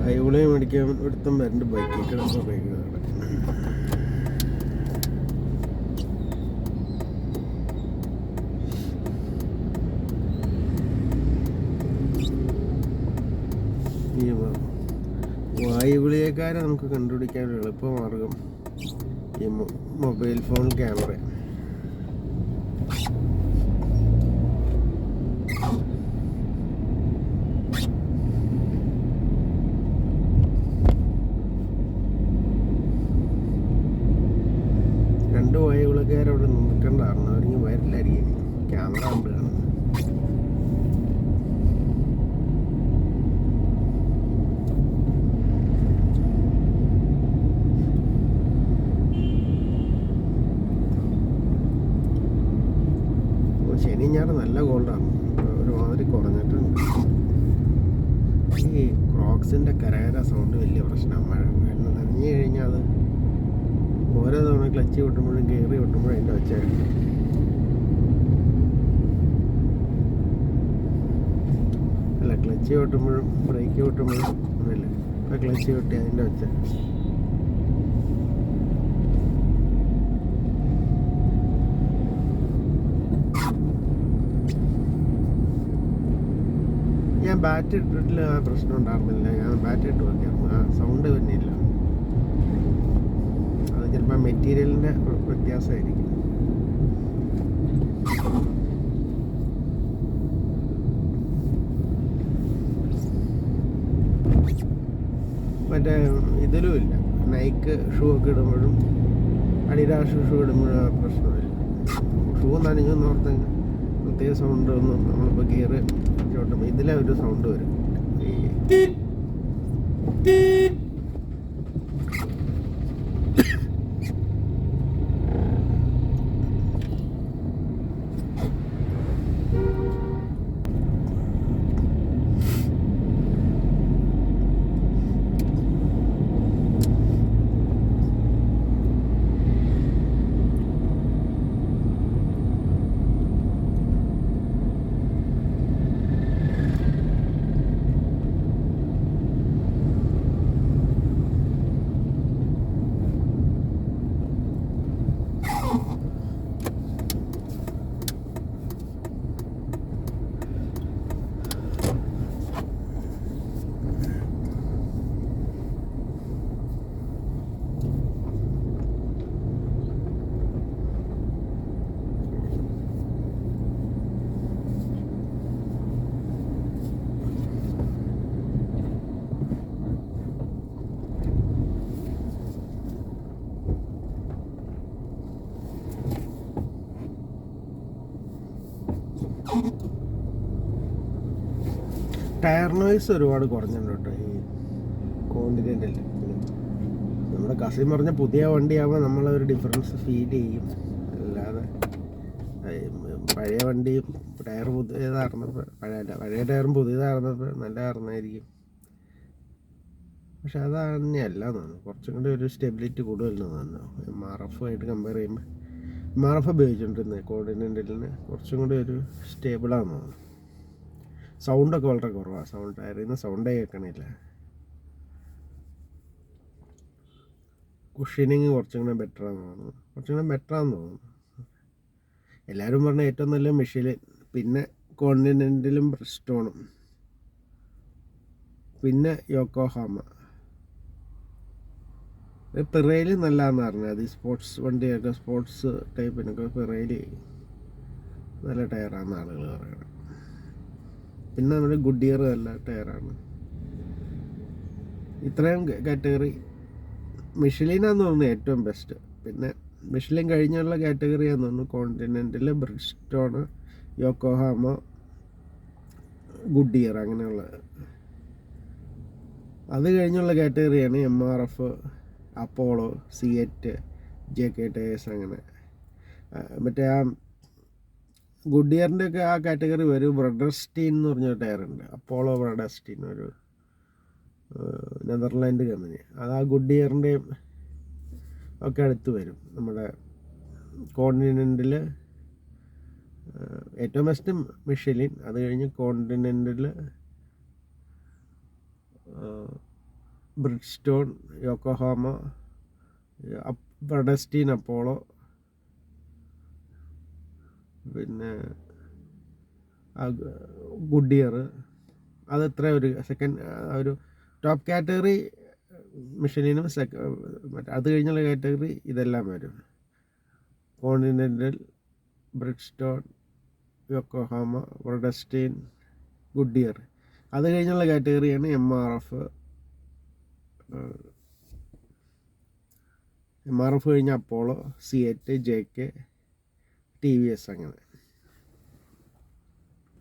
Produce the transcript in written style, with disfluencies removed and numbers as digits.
അയവിളയും മേടിക്കാൻ എടുത്തും വരണ്ട് ബൈക്കിൽ കിടന്ന ബൈക്ക് ഈ വായുവിളിയേക്കാരെ നമുക്ക് കണ്ടുപിടിക്കാൻ ഒരു എളുപ്പമാർഗം ഈ മൊബൈൽ ഫോൺ ക്യാമറ. രണ്ട് വായുവിളക്കാരവിടെ നിൽക്കണ്ടായിരുന്നു, അവരിങ്ങ് വരില്ലായിരിക്കും, ക്യാമറ കണ്ട് കാണുന്നത്. ശനി ഞാറ് നല്ല ഗോൾഡാണ്, ഒരുമാതിരി കുറഞ്ഞിട്ടുണ്ട്. ഈ ക്രോക്സിൻ്റെ കരകര സൗണ്ട് വലിയ പ്രശ്നമാണ്. മഴ നനഞ്ഞു കഴിഞ്ഞാൽ അത് ഓരോ തവണ ക്ലച്ച് വിട്ടുമ്പോഴും കയറി വിട്ടുമ്പോഴും അതിൻ്റെ ഒച്ച അല്ല, ക്ലച്ച് വിട്ടുമ്പോഴും ബ്രേക്ക് വിട്ടുമ്പോഴും ഒന്നുമില്ല, ഇപ്പം ക്ലച്ച് വിട്ടി അതിൻ്റെ ഒച്ച. ഞാൻ ബാറ്റ് ഇട്ടിട്ടില്ല, ആ പ്രശ്നം ഉണ്ടായിരുന്നില്ല. ഞാൻ ബാറ്റ് ഇട്ട് നോക്കിയായിരുന്നു, ആ സൗണ്ട് തന്നെയില്ല. അത് ചിലപ്പോൾ മെറ്റീരിയലിൻ്റെ വ്യത്യാസമായിരിക്കും. മറ്റേ ഇതിലും ഇല്ല, നൈക്ക് ഷൂ ഒക്കെ ഇടുമ്പോഴും അഡിഡാസ് ഷൂ ഇടുമ്പോഴും ആ പ്രശ്നമില്ല. ഷൂ നനഞ്ഞെന്ന് ഓർത്തെങ്കിൽ പ്രത്യേക സൗണ്ട് ഒന്നും നമ്മളിപ്പോൾ ഗിയർ ചോട്ടുമ്പോൾ ഇതിലെ ഒരു സൗണ്ട് വരും. ടയർ നോയ്സ് ഒരുപാട് കുറഞ്ഞിട്ടുണ്ട് കേട്ടോ ഈ കോണ്ടിനെൻ്റൽ. നമ്മുടെ കസിൻ പറഞ്ഞ പുതിയ വണ്ടിയാകുമ്പോൾ നമ്മളൊരു ഡിഫറൻസ് ഫീൽ ചെയ്യും. അല്ലാതെ പഴയ വണ്ടിയും ടയർ പുതിയതായിരുന്നപ്പോൾ പഴയ ടയറും പുതിയതായിരുന്നപ്പോൾ നല്ലതായിരുന്നായിരിക്കും. പക്ഷെ അത് തന്നെയല്ല തോന്നുന്നു, കുറച്ചും കൂടി ഒരു സ്റ്റെബിലിറ്റി കൂടുതലെന്ന് തോന്നുന്നു MRF ആയിട്ട് കമ്പയർ ചെയ്യുമ്പോൾ. MRF ഉപയോഗിച്ചുകൊണ്ടിരുന്നത് കോണ്ടിനെൻ്റലിന് കുറച്ചും കൂടി ഒരു സ്റ്റേബിളാണെന്ന് തോന്നുന്നു. സൗണ്ടൊക്കെ വളരെ കുറവാണ്, ടയറിൽ നിന്ന് സൗണ്ടേ കേൾക്കണില്ല. കുഷനിങ് കുറച്ചും കൂടെ ബെറ്ററാന്ന് തോന്നുന്നു. എല്ലാവരും പറഞ്ഞ ഏറ്റവും നല്ല മിഷേലിൻ, പിന്നെ കോണ്ടിനെൻ്റലും ബ്രിസ്റ്റോണും, പിന്നെ യോക്കോഹാമ. പിറേലി നല്ലതെന്ന് പറഞ്ഞത്, അത് ഈ സ്പോർട്സ് വണ്ടിയൊക്കെ സ്പോർട്സ് ടൈപ്പിനൊക്കെ പിറേലി നല്ല ടയറാണെന്ന് ആളുകൾ പറയണം. പിന്നെ നമ്മുടെ ഗുഡിയർ നല്ല ടയറാണ്. ഇത്രയും കാറ്റഗറി മിഷലിനാന്ന് തോന്നുന്നു ഏറ്റവും ബെസ്റ്റ്. പിന്നെ മിഷലിൻ കഴിഞ്ഞുള്ള കാറ്റഗറിയാന്ന് തോന്നുന്നു കോണ്ടിനെൻ്റൽ, ബ്രിഡ്സ്റ്റോൺ, യോക്കോഹാമ, ഗുഡിയർ അങ്ങനെയുള്ള. അത് കഴിഞ്ഞുള്ള കാറ്റഗറിയാണ് MRF, Apollo, CEAT, JK tyres അങ്ങനെ. മറ്റേ ആ ഗുഡിയറിൻ്റെ ഒക്കെ ആ കാറ്റഗറി വരും. ബ്രഡർസ്റ്റീൻ എന്ന് പറഞ്ഞൊരു ടയറുണ്ട്, അപ്പോളോ ബ്രഡർസ്റ്റീൻ, ഒരു നെതർലാൻഡ് കമ്പനി. അത് ആ ഗുഡിയറിൻ്റെയും ഒക്കെ അടുത്ത് വരും. നമ്മുടെ കോണ്ടിനെൻ്റിൽ ഏറ്റവും ബെസ്റ്റ് മിഷലിൻ, അത് കഴിഞ്ഞ് കോണ്ടിനെൻ്റിൽ ബ്രിഡ്സ്റ്റോൺ, യോക്കോഹാമ, ബ്രഡർസ്റ്റീൻ, അപ്പോളോ, പിന്നെ ഗുഡിയർ. അതത്ര ഒരു സെക്കൻഡ് ഒരു ടോപ്പ് കാറ്റഗറി മിഷലിനും. അത് കഴിഞ്ഞുള്ള കാറ്റഗറി ഇതെല്ലാം വരും. കോണ്ടിനെൻ്റൽ, ബ്രിഡ്സ്റ്റോൺ, യോക്കോഹാമ, ബ്രഡർസ്റ്റീൻ, ഗുഡിയർ. അത് കഴിഞ്ഞുള്ള കാറ്റഗറിയാണ് MRF. MRF കഴിഞ്ഞ അപ്പോളോ, സിയറ്റ്, JK, TVS അങ്ങനെ.